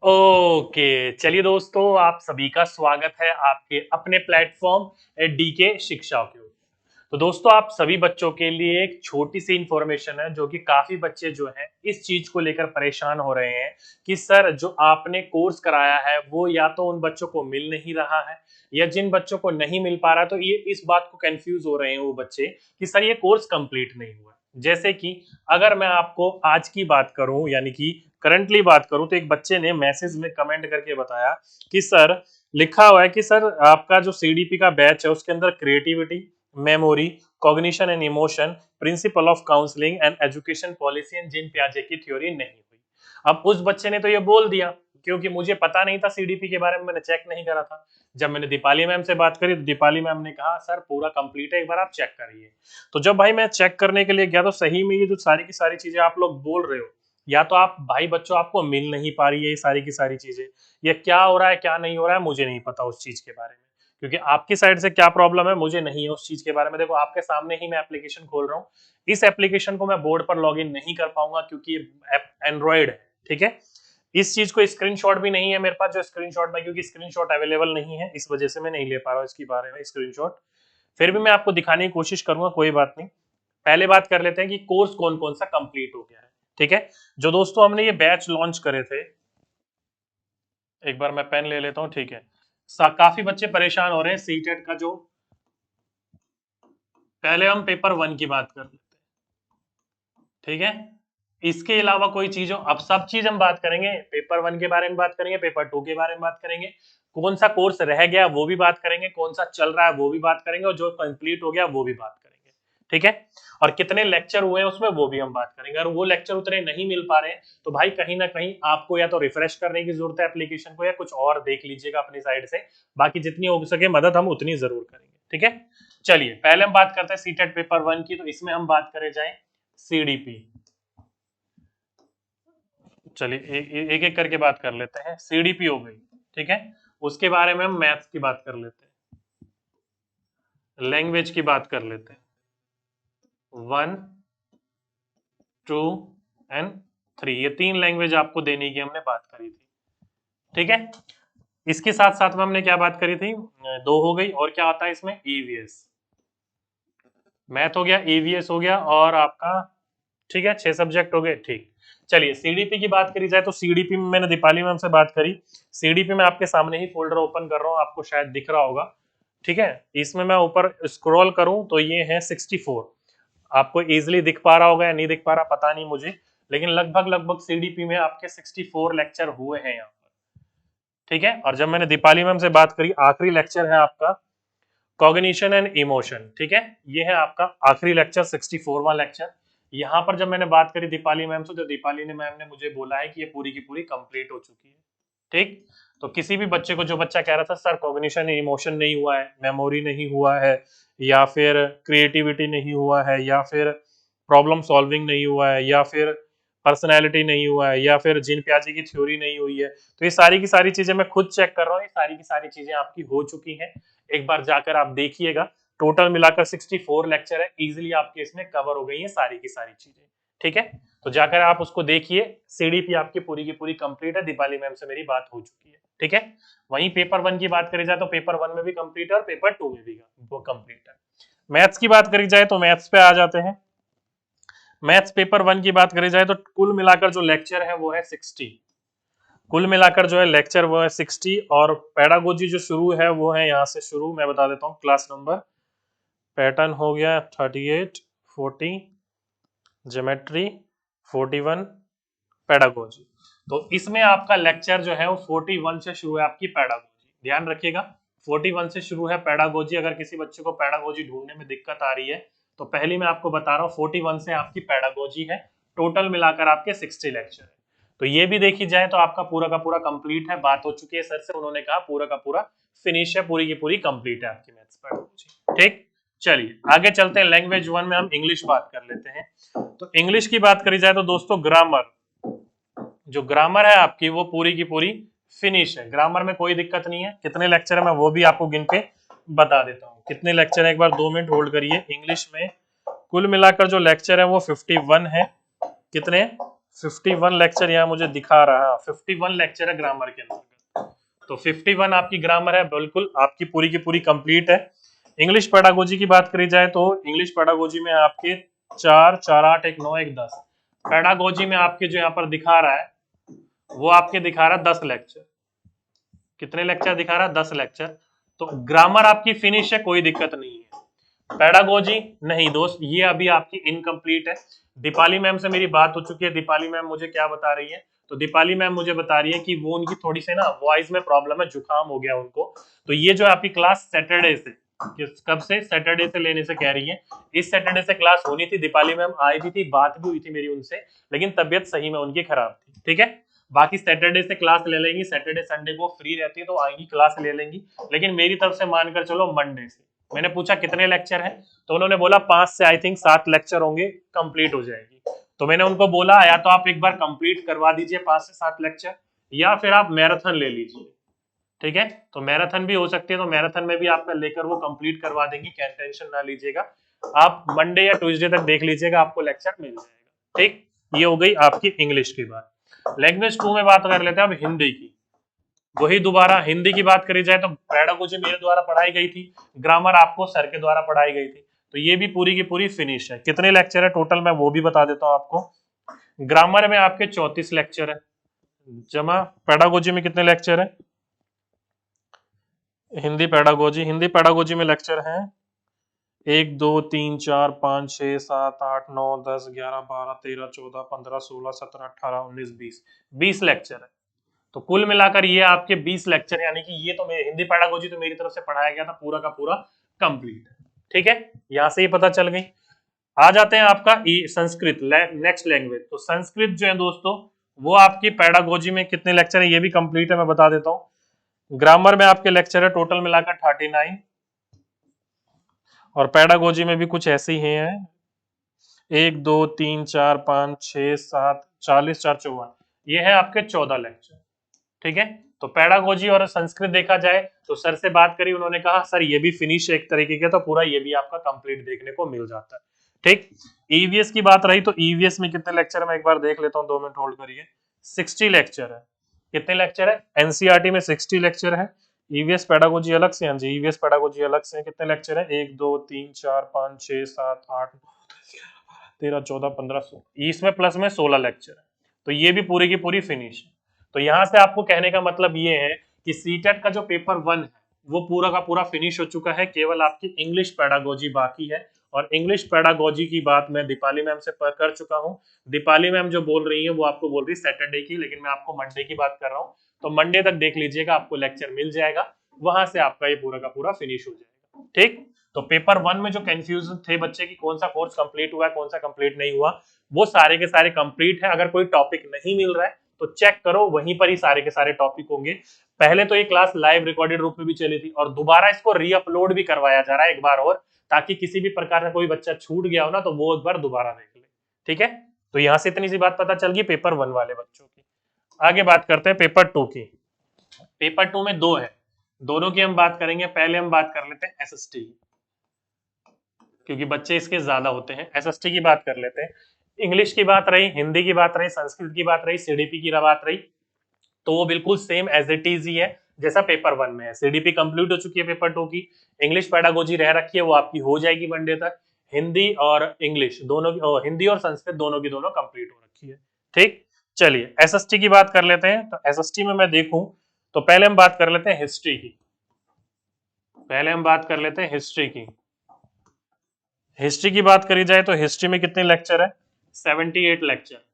Okay, चलिए दोस्तों, आप सभी का स्वागत है आपके अपने प्लेटफॉर्म डीके शिक्षा के ऊपर। तो दोस्तों, आप सभी बच्चों के लिए एक छोटी सी इंफॉर्मेशन है, जो कि काफी बच्चे जो हैं इस चीज को लेकर परेशान हो रहे हैं कि सर, जो आपने कोर्स कराया है वो या तो उन बच्चों को मिल नहीं रहा है, या जिन बच्चों को नहीं मिल पा रहा, तो ये इस बात को कंफ्यूज हो रहे हैं वो बच्चे कि सर, ये कोर्स कंप्लीट नहीं हुआ। जैसे कि अगर मैं आपको आज की बात करूं, यानी कि करंटली बात करूं, तो एक बच्चे ने मैसेज में कमेंट करके बताया कि सर, लिखा हुआ है कि सर, आपका जो सीडीपी का बैच है उसके अंदर creativity, memory, cognition and emotion, principle of counselling and education policy and Jean पियाजे की थ्योरी नहीं हुई। अब उस बच्चे ने तो ये बोल दिया, क्योंकि मुझे पता नहीं था सीडीपी के बारे में, मैंने चेक नहीं करा था। जब मैंने दीपाली मैम से बात करी तो दीपाली मैम ने कहा सर, पूरा कंप्लीट है, एक बार आप चेक करिए। तो जब भाई मैं चेक करने के लिए गया, तो सही में ये जो सारी की सारी चीजें आप लोग बोल रहे हो, या तो आप भाई बच्चों आपको मिल नहीं पा रही है ये सारी की सारी चीजें, या क्या हो रहा है क्या नहीं हो रहा है, मुझे नहीं पता उस चीज के बारे में। क्योंकि आपकी साइड से क्या प्रॉब्लम है मुझे नहीं है उस चीज के बारे में। देखो, आपके सामने ही मैं एप्लीकेशन खोल रहा हूँ। इस एप्लीकेशन को मैं बोर्ड पर लॉगिन नहीं कर पाऊंगा, क्योंकि ये एंड्रॉइड है, ठीक है। इस चीज को स्क्रीनशॉट भी नहीं है मेरे पास, जो स्क्रीनशॉट में, क्योंकि स्क्रीनशॉट अवेलेबल नहीं है, इस वजह से मैं नहीं ले पा रहा हूँ इसके बारे में स्क्रीनशॉट। फिर भी मैं आपको दिखाने की कोशिश करूंगा, कोई बात नहीं। पहले बात कर लेते हैं कि कोर्स कौन कौन सा कंप्लीट हो गया है, ठीक है। जो दोस्तों हमने ये बैच लॉन्च करे थे, एक बार मैं पेन ले लेता हूँ, ठीक है। काफी बच्चे परेशान हो रहे हैं सीटेट का जो, पहले हम पेपर 1 की बात कर लेते हैं, ठीक है। इसके अलावा कोई चीज हो, अब सब चीज हम बात करेंगे, पेपर 1 के बारे में बात करेंगे, पेपर 2 के बारे में बात करेंगे, कौन सा कोर्स रह गया वो भी बात करेंगे, कौन सा चल रहा है वो भी बात करेंगे, और जो कंप्लीट हो गया वो भी बात करेंगे, ठीक है। और कितने लेक्चर हुए हैं उसमें वो भी हम बात करेंगे। अगर वो लेक्चर उतने नहीं मिल पा रहे हैं, तो भाई कहीं ना कहीं आपको या तो रिफ्रेश करने की जरूरत है एप्लीकेशन को, या कुछ और देख लीजिएगा अपनी साइड से। बाकी जितनी हो सके मदद हम उतनी जरूर करेंगे, ठीक है। चलिए, पहले हम बात करते हैं सीटेट पेपर 1 की। तो इसमें हम बात करें जाए सीडीपी। चलिए, एक एक करके बात कर लेते हैं। सीडीपी हो गई, ठीक है। उसके बारे में हम मैथ्स की बात कर लेते हैं, लैंग्वेज की बात कर लेते हैं। 1, 2 एंड 3, ये 3 लैंग्वेज आपको देने की हमने बात करी थी, ठीक है। इसके साथ साथ में हमने क्या बात करी थी, 2 हो गई, और क्या आता है इसमें, ईवीएस। मैथ हो गया, ईवीएस हो गया, और आपका, ठीक है, 6 सब्जेक्ट हो गए, ठीक। चलिए, सीडीपी की बात करी जाए तो सीडीपी में मैंने दीपाली मैम से बात करी। सीडीपी में आपके सामने ही फोल्डर ओपन कर रहा हूँ, आपको शायद दिख रहा होगा, ठीक है। इसमें मैं ऊपर स्क्रॉल करूं तो ये है 64। आपको इजीली दिख पा रहा होगा या नहीं दिख पा रहा पता नहीं मुझे, लेकिन लगभग लगभग सीडीपी में आपके 64 लेक्चर हुए हैं यहाँ पर, ठीक है। और जब मैंने दीपाली मैम से बात करी, आखिरी लेक्चर है आपका कॉग्निशन एंड इमोशन, ठीक है। ये है आपका आखिरी लेक्चर, 64वां लेक्चर। यहाँ पर जब मैंने बात करी दीपाली मैम से, तो दीपाली ने मैम ने मुझे बोला है कि ये पूरी की पूरी कंप्लीट हो चुकी है, ठीक। तो किसी भी बच्चे को, जो बच्चा कह रहा था सर कॉग्निशन इमोशन नहीं हुआ है, मेमोरी नहीं हुआ है, या फिर क्रिएटिविटी नहीं हुआ है, या फिर प्रॉब्लम सॉल्विंग नहीं हुआ है, या फिर पर्सनैलिटी नहीं हुआ है, या फिर जिन प्याजे की थ्योरी नहीं हुई है, तो ये सारी की सारी चीजें मैं खुद चेक कर रहा हूँ, ये सारी की सारी चीजें आपकी हो चुकी हैं। एक बार जाकर आप देखिएगा, टोटल मिलाकर 64 लेक्चर है, इजिली आपके इसमें कवर हो गई है सारी की सारी चीजें, ठीक है। तो जाकर आप उसको देखिए, सीडीपी आपकी पूरी की पूरी कंप्लीट है, दीपाली मैम से मेरी बात हो चुकी है, ठीक है। वहीं पेपर 1 की बात करी जाए तो पेपर 1 में भी कंप्लीट है और पेपर 2 में भी वो कंप्लीट है। मैथ्स की बात करी जाए तो मैथ्स पे आ जाते हैं। मैथ्स पेपर 1 की बात करी जाए तो कुल मिलाकर जो लेक्चर है वो है 60। कुल मिलाकर जो है लेक्चर वो है 60, और पेडागोजी जो शुरू है वो है यहाँ से शुरू, मैं बता देता हूँ क्लास नंबर। पैटर्न हो गया 38, 40, ज्योमेट्री 41, पेडागोजी। तो इसमें आपका लेक्चर जो है वो 41 से शुरू है, आपकी पेडागोजी, ध्यान रखिएगा। 41 से शुरू है पेडागोजी। अगर किसी बच्चे को पेडागोजी ढूंढने में दिक्कत आ रही है, तो पहली मैं आपको बता रहा हूँ 41 से आपकी पेडागोजी है। टोटल मिलाकर आपके 60 लेक्चर है। तो ये भी देखी जाए तो आपका पूरा का पूरा कंप्लीट है। बात हो चुकी है सर से, उन्होंने कहा पूरा का पूरा फिनिश है, पूरी की पूरी कंप्लीट है आपकी मैथ्स पेडागोजी, ठीक। चलिए आगे चलते हैं, लैंग्वेज 1 में हम इंग्लिश बात कर लेते हैं। तो इंग्लिश की बात करी जाए तो दोस्तों, ग्रामर, जो ग्रामर है आपकी वो पूरी की पूरी फिनिश है। ग्रामर में कोई दिक्कत नहीं है। कितने लेक्चर है मैं वो भी आपको गिन के बता देता हूँ। कितने लेक्चर है, एक बार 2 मिनट होल्ड करिए। इंग्लिश में कुल मिलाकर जो लेक्चर है वो 51 है। कितने? 51 लेक्चर यहाँ मुझे दिखा रहा है, 51 लेक्चर है ग्रामर के अंतर्गत। तो 51 आपकी ग्रामर है, बिल्कुल आपकी पूरी की पूरी कंप्लीट है। इंग्लिश पेडागोजी की बात करी जाए तो इंग्लिश पेडागोजी में आपके 4 4 8 1 9 1 10 पेडागोजी में आपके जो यहाँ पर दिखा रहा है वो आपके दिखा रहा है 10 लेक्चर। कितने लेक्चर दिखा रहा है? 10 लेक्चर। तो ग्रामर आपकी फिनिश है, कोई दिक्कत नहीं है। पेडागोजी नहीं दोस्त, ये अभी आपकी इनकम्प्लीट है। दीपाली मैम से मेरी बात हो चुकी है। दीपाली मैम मुझे क्या बता रही है? तो दीपाली मैम मुझे बता रही है कि वो उनकी थोड़ी सी ना वॉइस में प्रॉब्लम है, जुकाम हो गया उनको। तो ये जो आपकी क्लास सैटरडे से, कब से? सैटरडे से लेने से कह रही है। इस सैटरडे से क्लास होनी थी। दीपाली मैम आई भी थी, बात भी हुई थी मेरी उनसे, लेकिन तबियत सही में उनकी खराब थी। ठीक है, बाकी सैटरडे से क्लास ले लेंगी। सैटरडे संडे को फ्री रहती है तो आएंगी, क्लास ले लेंगी। लेकिन मेरी तरफ से मानकर चलो मंडे से। मैंने पूछा कितने लेक्चर हैं, तो उन्होंने बोला 5 से आई थिंक 7 लेक्चर होंगे, कंप्लीट हो जाएगी। तो मैंने उनको बोला या तो आप एक बार कंप्लीट करवा दीजिए 5 से 7 लेक्चर, या फिर आप मैराथन ले लीजिए। ठीक है, तो मैराथन भी हो सकती है, तो मैराथन में भी आपका लेकर वो कंप्लीट करवा देंगी, क्या टेंशन ना लीजिएगा। आप मंडे या ट्यूसडे तक देख लीजिएगा, आपको लेक्चर मिल जाएगा। ठीक, ये हो गई आपकी इंग्लिश की बात। लैंग्वेज 2 में बात कर लेते हैं अब हिंदी की। वही दोबारा हिंदी की बात करी जाए तो पेडागोजी मेरे द्वारा पढ़ाई गई थी, ग्रामर आपको सर के द्वारा पढ़ाई गई थी। तो ये भी पूरी की पूरी फिनिश है। कितने लेक्चर है टोटल, मैं वो भी बता देता हूं आपको। ग्रामर में आपके 34 लेक्चर है, जमा पेडागोजी में कितने लेक्चर है? हिंदी पेडागोजी में लेक्चर हैं 1 2 3 4 5 6 7 8 9 10 11 12 13 14 15 16 17 18 19 20 20 लेक्चर है। तो कुल मिलाकर ये आपके 20 लेक्चर, यानी कि ये तो हिंदी पेडागोजी तो मेरी तरफ से पढ़ाया गया था, पूरा का पूरा कंप्लीट है। ठीक है, यहां से ही पता चल गई। आ जाते हैं आपका संस्कृत, नेक्स्ट लैंग्वेज। तो संस्कृत जो है दोस्तों, वो आपकी पेडागोजी में कितने लेक्चर है ये भी कंप्लीट है, मैं बता देता हूं। ग्रामर में आपके लेक्चर है टोटल मिलाकर 39, और पेडागोजी में भी कुछ ऐसे ही हैं 1 2 3 4 5 6 7 40 4 54, ये है आपके 14 लेक्चर। ठीक है, तो पेडागोजी और संस्कृत देखा जाए तो सर से बात करी, उन्होंने कहा सर ये भी फिनिश है एक तरीके के, तो पूरा ये भी आपका कंप्लीट देखने को मिल जाता है। ठीक, ईवीएस की बात रही तो ईवीएस में कितने लेक्चर है मैं एक बार देख लेता हूं, 2 मिनट होल्ड करिए। 60 लेक्चर है। कितने लेक्चर है? एनसीईआरटी में 60 लेक्चर है, ईवीएस पेडागोजी अलग से। हाँ जी, ईवीएस पेडागोजी अलग से। कितने लेक्चर है? 1 2 3 4 5 6 7 8 13 14 15 16, इसमें प्लस में 16 लेक्चर है। तो ये भी पूरी की पूरी फिनिश है। तो यहां से आपको कहने का मतलब ये है कि सीटेट का जो पेपर 1 है वो पूरा का पूरा फिनिश हो चुका है, केवल आपकी इंग्लिश पेडागोजी बाकी है। और इंग्लिश पेडागोजी की बात मैं दीपाली मैम से कर चुका हूं। दीपाली मैम जो बोल रही है वो आपको बोल रही है सैटरडे की, लेकिन मैं आपको मंडे की बात कर रहा हूं। तो मंडे तक देख लीजिएगा, आपको लेक्चर मिल जाएगा, वहां से आपका ये पूरा का पूरा फिनिश हो जाएगा। ठीक, तो पेपर 1 में जो कंफ्यूजन थे बच्चे की कौन सा कोर्स कंप्लीट हुआ है कौन सा कंप्लीट नहीं हुआ, वो सारे के सारे कंप्लीट है। अगर कोई टॉपिक नहीं मिल रहा है तो चेक करो, वहीं पर ही सारे के सारे टॉपिक होंगे। पहले तो ये क्लास लाइव रिकॉर्डेड रूप में भी चली थी, और दोबारा इसको रीअपलोड भी करवाया जा रहा है एक बार और, ताकि किसी भी प्रकार का कोई बच्चा छूट गया हो ना तो वो एक बार दोबारा देख ले। ठीक है, तो यहां से इतनी सी बात पता चल गई पेपर 1 वाले बच्चों की। आगे बात करते हैं पेपर 2 की। पेपर 2 में 2 है, दोनों की हम बात करेंगे। पहले हम बात कर लेते हैं एसएसटी, क्योंकि बच्चे इसके ज्यादा होते हैं। एसएसटी की बात कर लेते हैं। इंग्लिश की बात रही, हिंदी की बात रही, संस्कृत की बात रही, सीडीपी की बात रही, तो वो बिल्कुल सेम एज इट इज ही है जैसा पेपर 1 में है। सीडीपी कंप्लीट हो चुकी है पेपर 2 की। इंग्लिश पेडागोजी रह रखी है, वो आपकी हो जाएगी मंडे तक। हिंदी और इंग्लिश दोनों की, हिंदी और संस्कृत दोनों की दोनों कंप्लीट हो रखी है। ठीक, चलिए एसएसटी की बात कर लेते हैं। तो एसएसटी में मैं देखूं तो पहले हम बात कर लेते हैं हिस्ट्री की। हिस्ट्री की बात करी जाए तो हिस्ट्री में कितने लेक्चर है? 78 लेक्चर।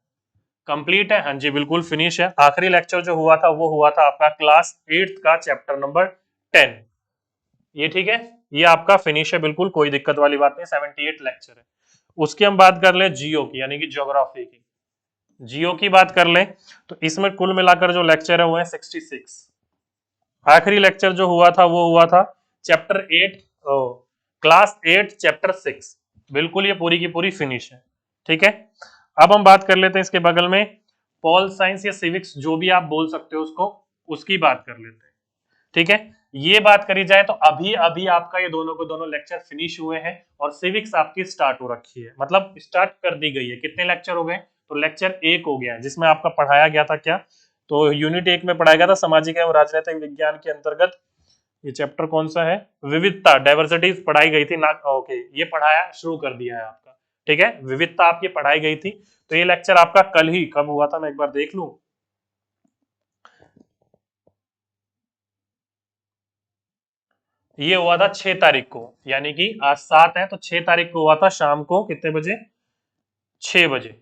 कंप्लीट है? हाँ जी, बिल्कुल फिनिश है। आखिरी लेक्चर जो हुआ था वो हुआ था आपका क्लास 8th का चैप्टर नंबर 10। ये ठीक है, ये आपका फिनिश है, बिल्कुल कोई दिक्कत वाली बात नहीं। 78 लेक्चर है। उसकी हम बात कर ले जियो की, यानी कि ज्योग्राफी की। जियो की बात कर ले तो इसमें कुल मिलाकर जो लेक्चर है वो है 66। आखिरी लेक्चर जो हुआ था वो हुआ था चैप्टर 8, क्लास 8 चैप्टर 6। बिल्कुल ये पूरी की पूरी फिनिश है। ठीक है, अब हम बात कर लेते हैं इसके बगल में पॉल साइंस या सिविक्स, जो भी आप बोल सकते हो उसको, उसकी बात कर लेते हैं। ठीक है, ये बात करी जाए तो अभी अभी आपका ये दोनों को दोनों लेक्चर फिनिश हुए हैं और सिविक्स आपकी स्टार्ट हो रखी है, मतलब स्टार्ट कर दी गई है। कितने लेक्चर हो गए? तो लेक्चर 1 हो गया, जिसमें आपका पढ़ाया गया था क्या? तो यूनिट 1 में पढ़ाया गया था सामाजिक एवं राजनीतिक विज्ञान के अंतर्गत, ये चैप्टर कौन सा है? विविधता, डाइवर्सिटी पढ़ाई गई थी ना। ओके, ये पढ़ाया शुरू कर दिया है आपका, ठीक है, विविधता आपकी पढ़ाई गई थी। तो ये लेक्चर आपका कल ही कब हुआ था, मैं एक बार देख लूं। ये हुआ था 6 तारीख को, यानी कि आज 7 है तो 6 तारीख को हुआ था शाम को कितने बजे? 6 बजे।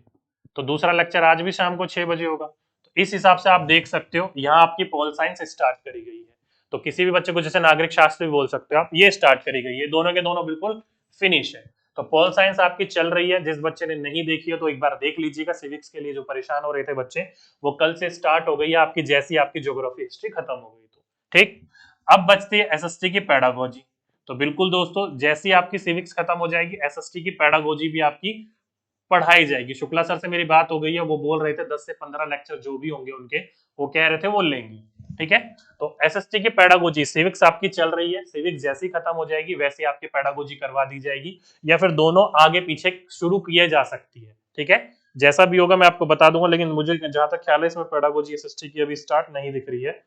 तो दूसरा लेक्चर आज भी शाम को 6 बजे होगा। तो इस हिसाब से आप देख सकते हो यहाँ आपकी पॉल साइंस स्टार्ट करी गई है। तो किसी भी बच्चे को जैसे नागरिक शास्त्र भी बोल सकते हो आप, ये स्टार्ट करी गई है, दोनों के दोनों बिल्कुल फिनिश है। तो पॉल साइंस आपकी चल रही है। जिस बच्चे ने नहीं देखी है तो एक बार देख लीजिएगा। सिविक्स के लिए जो परेशान हो रहे थे बच्चे, वो कल से स्टार्ट हो गई है आपकी, जैसी आपकी ज्योग्राफी हिस्ट्री खत्म हो गई तो ठीक। अब बचती है एसएसटी की पेडागोजी। तो बिल्कुल दोस्तों, जैसी आपकी सिविक्स खत्म हो जाएगी, एसएसटी की पेडागोजी भी आपकी पढ़ाई जाएगी। शुक्ला सर से मेरी बात हो गई है, वो बोल रहे थे 10 से 15 लेक्चर जो भी होंगे उनके, वो कह रहे थे वो लेंगी, ठीक है। तो एसएसटी की पेडागोजी, सिविक्स आपकी चल रही है, सिविक्स जैसी खत्म हो जाएगी वैसी आपकी पेडागोजी करवा दी जाएगी, या फिर दोनों आगे पीछे शुरू किए जा सकती है, ठीक है। जैसा भी होगा मैं आपको बता दूंगा, लेकिन मुझे जहां तक ख्याल है इसमें पेडागोजी एसएसटी की अभी स्टार्ट नहीं दिख रही है।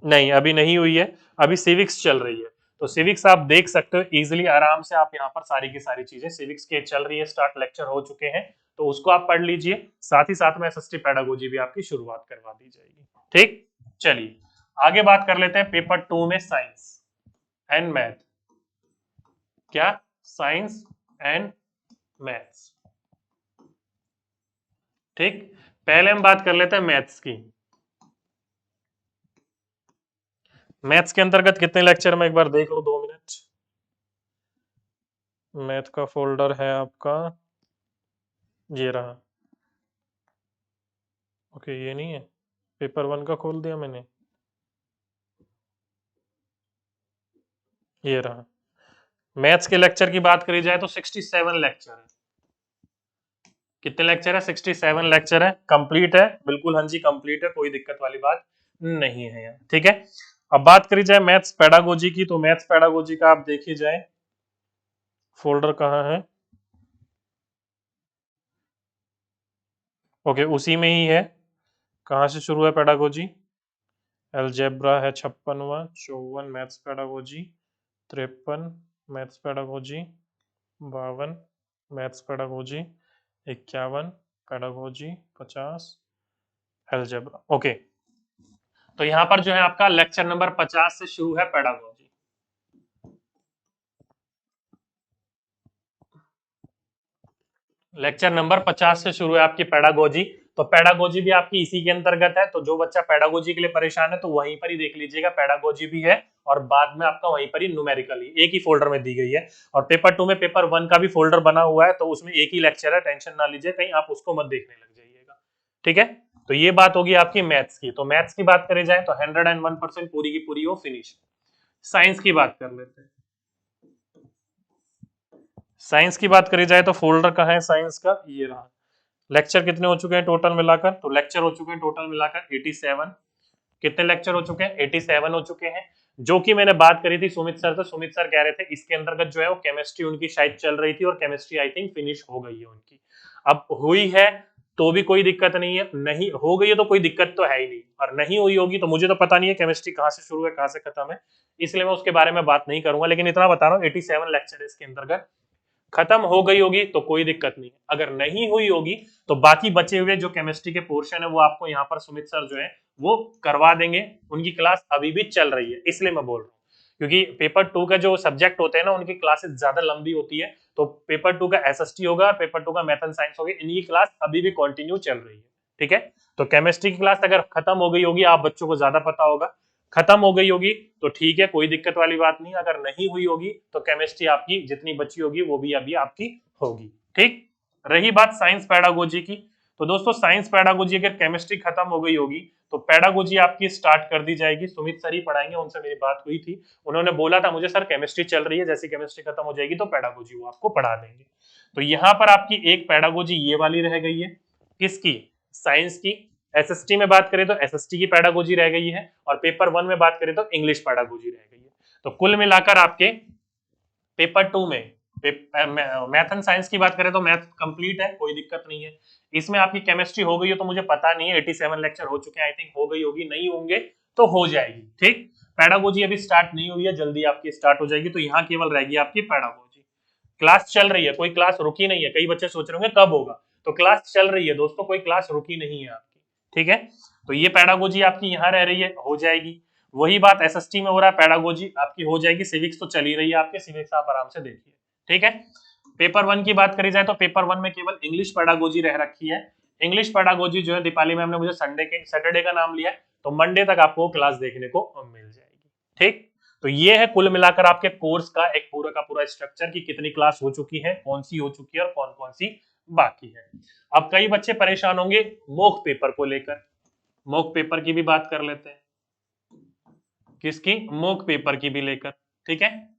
नहीं, अभी नहीं हुई है, अभी सिविक्स चल रही है। तो सिविक्स आप देख सकते हो इजीली, आराम से आप यहाँ पर सारी की सारी चीजें सिविक्स के चल रही है, स्टार्ट लेक्चर हो चुके हैं, तो उसको आप पढ़ लीजिए। साथ ही साथ में एसएसटी पेडागोजी भी आपकी शुरुआत करवा दी जाएगी, ठीक। चलिए आगे बात कर लेते हैं पेपर 2 में साइंस एंड मैथ। क्या? साइंस एंड मैथ्स, ठीक। पहले हम बात कर लेते हैं मैथ्स की। मैथ्स के अंतर्गत कितने लेक्चर में एक बार देख लो, 2 मिनट। मैथ का फोल्डर है आपका, ये रहा। ओके, ये नहीं है, पेपर 1 का खोल दिया मैंने, ये रहा। मैथ्स के लेक्चर की बात करी जाए तो 67 लेक्चर है। कितने लेक्चर है? 67 लेक्चर है, कंप्लीट है, बिल्कुल हाँ जी कंप्लीट है, कोई दिक्कत वाली बात नहीं है यहाँ, ठीक है। अब बात करी जाए मैथ्स पेडागोजी की, तो मैथ्स पेडागोजी का आप देखिए जाए, फोल्डर कहाँ है? ओके, उसी में ही है। कहाँ से शुरू है पेडागोजी? अलजेब्रा है 56वां, 54 maths pedagogy, 53 maths pedagogy, 52 maths pedagogy, 51 pedagogy, 50 algebra. Okay, तो यहाँ पर जो है आपका लेक्चर नंबर 50 से शुरू है पेडागोजी। लेक्चर नंबर 50 से शुरू है आपकी पेडागोजी। तो पेडागोजी भी आपकी इसी के अंतर्गत है। तो जो बच्चा पेडागोजी के लिए परेशान है तो वहीं पर ही देख लीजिएगा, पेडागोजी भी है और बाद में आपका वहीं पर ही न्यूमेरिकली एक ही फोल्डर में दी गई है। और पेपर 2 में पेपर 1 का भी फोल्डर बना हुआ है, तो उसमें एक ही लेक्चर है, टेंशन ना लीजिए कहीं आप उसको मत देखने लग जाइएगा, ठीक है। तो ये बात होगी आपकी मैथ्स की। तो मैथ्स की बात करी जाए तो 101% पूरी की पूरी वो फिनिश। साइंस की बात कर लेते हैं। साइंस की बात करी जाए तो फोल्डर कहाँ है साइंस का? ये रहा। लेक्चर कितने हो चुके हैं टोटल मिलाकर? तो लेक्चर हो चुके हैं टोटल मिलाकर 87। कितने लेक्चर हो चुके हैं? 87 हो चुके हैं। जो कि मैंने बात करी थी सुमित सर से, सुमित सर कह रहे थे इसके अंतर्गत जो है वो केमिस्ट्री उनकी शायद चल रही थी और केमिस्ट्री आई थिंक फिनिश हो गई है उनकी। अब हुई है तो भी कोई दिक्कत नहीं है, नहीं हो गई है तो कोई दिक्कत तो है ही नहीं, और नहीं हुई होगी तो मुझे तो पता नहीं है केमिस्ट्री कहाँ से शुरू है कहाँ से खत्म है, इसलिए मैं उसके बारे में बात नहीं करूंगा। लेकिन इतना बता रहा हूँ 87 लेक्चर है इसके अंतर्गत। खत्म हो गई होगी तो कोई दिक्कत नहीं, अगर नहीं हुई होगी तो बाकी बचे हुए जो केमिस्ट्री के पोर्शन है वो आपको यहाँ पर सुमित सर जो है वो करवा देंगे। उनकी क्लास अभी भी चल रही है, इसलिए मैं बोल रहा हूँ, क्योंकि पेपर 2 का जो सब्जेक्ट होते हैं ना उनकी क्लासेस ज्यादा लंबी होती है। तो पेपर 2 का एसएसटी होगा, पेपर 2 का मैथ एंड साइंस होगा, इनकी क्लास अभी भी कंटिन्यू चल रही है, ठीक है। तो केमिस्ट्री की क्लास अगर खत्म हो गई होगी, आप बच्चों को ज्यादा पता होगा, खत्म हो गई होगी तो ठीक है, कोई दिक्कत वाली बात नहीं। अगर नहीं हुई होगी तो केमिस्ट्री आपकी जितनी बची होगी वो भी अभी आपकी होगी, ठीक। रही बात साइंस पेडागोजी की, तो दोस्तों साइंस पेडागोजी अगर केमिस्ट्री खत्म हो गई होगी तो पेडागोजी आपकी स्टार्ट कर दी जाएगी। सुमित सर ही पढ़ाएंगे, उनसे मेरी बात हुई थी, उन्होंने बोला था मुझे सर केमिस्ट्री चल रही है, जैसी केमिस्ट्री खत्म हो जाएगी तो पेडागोजी वो आपको पढ़ा देंगे। तो यहाँ पर आपकी एक पेडागोजी ये वाली रह गई है, किसकी? साइंस की। एसएसटी में बात करें तो एसएसटी की पैडागोजी रह गई है, और पेपर 1 में बात करें तो इंग्लिश पैडागोजी रह गई है। तो कुल मिलाकर आपके पेपर 2 में मैथ एंड साइंस की बात करें तो मैथ कंप्लीट है, कोई दिक्कत नहीं है। इसमें आपकी केमिस्ट्री हो गई हो तो मुझे पता नहीं है, 87 लेक्चर हो चुके हैं, आई थिंक हो गई होगी, नहीं होंगे तो हो जाएगी। ठीक, पैडागोजी अभी स्टार्ट नहीं हुई है, जल्दी आपकी स्टार्ट हो जाएगी। तो यहाँ केवल रहेगी आपकी पैडागोजी। क्लास चल रही है, कोई क्लास रुकी नहीं है। कई बच्चे सोच रहे होंगे कब होगा, तो क्लास चल रही है दोस्तों, कोई क्लास रुकी नहीं है आपकी। ठीक है, तो ये पैडागोजी आपकी यहाँ रह रही है, हो जाएगी। वही बात एसएसटी में हो रहा है, पैडागोजी आपकी हो जाएगी। सिविक्स तो चल ही रही है आपके, सिविक्स आप आराम से देखिए। ठीक है, पेपर 1 की बात करी जाए तो पेपर 1 में केवल इंग्लिश पैडागोजी रह रखी है। इंग्लिश पैडागोजी जो है दीपाली मैम ने मुझे सैटरडे का नाम लिया है, तो मंडे तक आपको क्लास देखने को मिल जाएगी। ठीक, तो ये है कुल मिलाकर आपके कोर्स का एक पूरा का पूरा स्ट्रक्चर कि कितनी क्लास हो चुकी है, कौन सी हो चुकी है और कौन कौन सी बाकी है। अब कई बच्चे परेशान होंगे मॉक पेपर को लेकर, मॉक पेपर की भी बात कर लेते हैं। किसकी? मॉक पेपर की भी लेकर। ठीक है,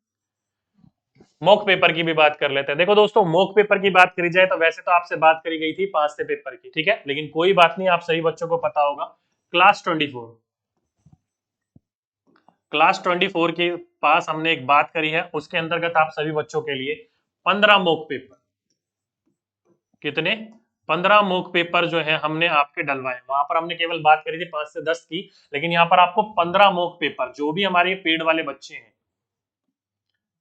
मॉक पेपर की भी बात कर लेते हैं। देखो दोस्तों, मॉक पेपर की बात करी जाए तो वैसे तो आपसे बात करी गई थी 5 से पेपर की, ठीक है, लेकिन कोई बात नहीं, आप सभी बच्चों को पता होगा क्लास 24 के पास हमने एक बात करी है, उसके अंतर्गत आप सभी बच्चों के लिए 15 मॉक पेपर, कितने? 15 मॉक पेपर जो है हमने आपके डलवाए। वहां पर हमने केवल बात करी थी 5 से 10 की, लेकिन यहाँ पर आपको 15 मॉक पेपर, जो भी हमारे पेड वाले बच्चे हैं,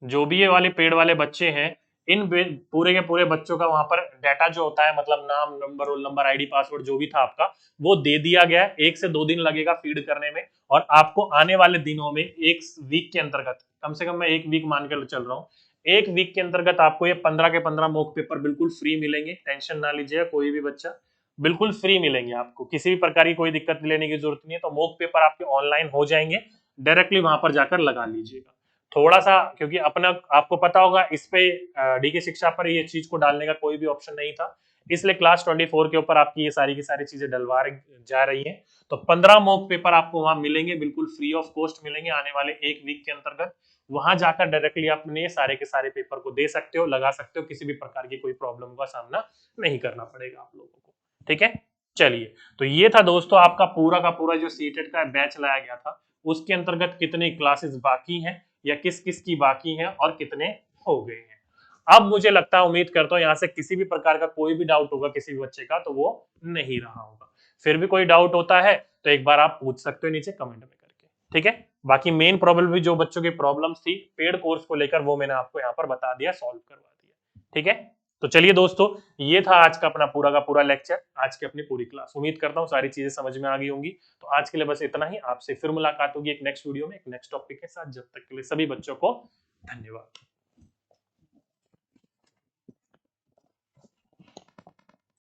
जो भी ये वाले पेड वाले बच्चे हैं, इन पूरे के पूरे बच्चों का वहां पर डाटा जो होता है, मतलब नाम, number, roll number, ID, password जो भी था आपका, वो दे दिया गया है। 1 से 2 दिन लगेगा फीड करने में, और आपको आने वाले दिनों में, एक वीक के अंतर्गत, कम से कम मैं एक वीक मानकर चल रहा हूँ, एक वीक के अंतर्गत आपको ये 15 के 15 मॉक पेपर बिल्कुल फ्री मिलेंगे। टेंशन ना लीजिएगा कोई भी बच्चा, बिल्कुल फ्री मिलेंगे आपको, किसी भी प्रकार की कोई दिक्कत लेने की जरूरत नहीं है। तो मॉक पेपर आपके ऑनलाइन हो जाएंगे, डायरेक्टली वहां पर जाकर लगा लीजिएगा। थोड़ा सा, क्योंकि अपना आपको पता होगा इस पे डीके शिक्षा पर ये चीज को डालने का कोई भी ऑप्शन नहीं था, इसलिए क्लास 24 के ऊपर आपकी ये सारी की सारी चीजें डलवा जा रही हैं। तो 15 मॉक पेपर आपको वहां मिलेंगे, बिल्कुल फ्री ऑफ कॉस्ट मिलेंगे आने वाले एक वीक के अंतर्गत। वहां जाकर डायरेक्टली अपने सारे के सारे पेपर को दे सकते हो, लगा सकते हो, किसी भी प्रकार की कोई प्रॉब्लम का सामना नहीं करना पड़ेगा आप लोगों को। ठीक है, चलिए, तो ये था दोस्तों आपका पूरा का पूरा जो सीटेट का बैच लाया गया था, उसके अंतर्गत कितनी क्लासेस बाकी हैं, या किस किस की बाकी हैं, और कितने हो गए हैं। अब मुझे लगता है, उम्मीद करता हूं यहां से किसी भी प्रकार का कोई भी डाउट होगा किसी भी बच्चे का, तो वो नहीं रहा होगा। फिर भी कोई डाउट होता है तो एक बार आप पूछ सकते हो नीचे कमेंट में करके। ठीक है, बाकी मेन प्रॉब्लम भी जो बच्चों की प्रॉब्लम्स थी पेड कोर्स को लेकर, वो मैंने आपको यहाँ पर बता दिया, सॉल्व करवा दिया। ठीक है, तो चलिए दोस्तों, ये था आज का अपना पूरा का पूरा लेक्चर, आज की अपनी पूरी क्लास। उम्मीद करता हूँ सारी चीजें समझ में आ गई होंगी। तो आज के लिए बस इतना ही, आपसे फिर मुलाकात होगी एक नेक्स्ट वीडियो में, एक नेक्स्ट टॉपिक के साथ। जब तक के लिए सभी बच्चों को धन्यवाद।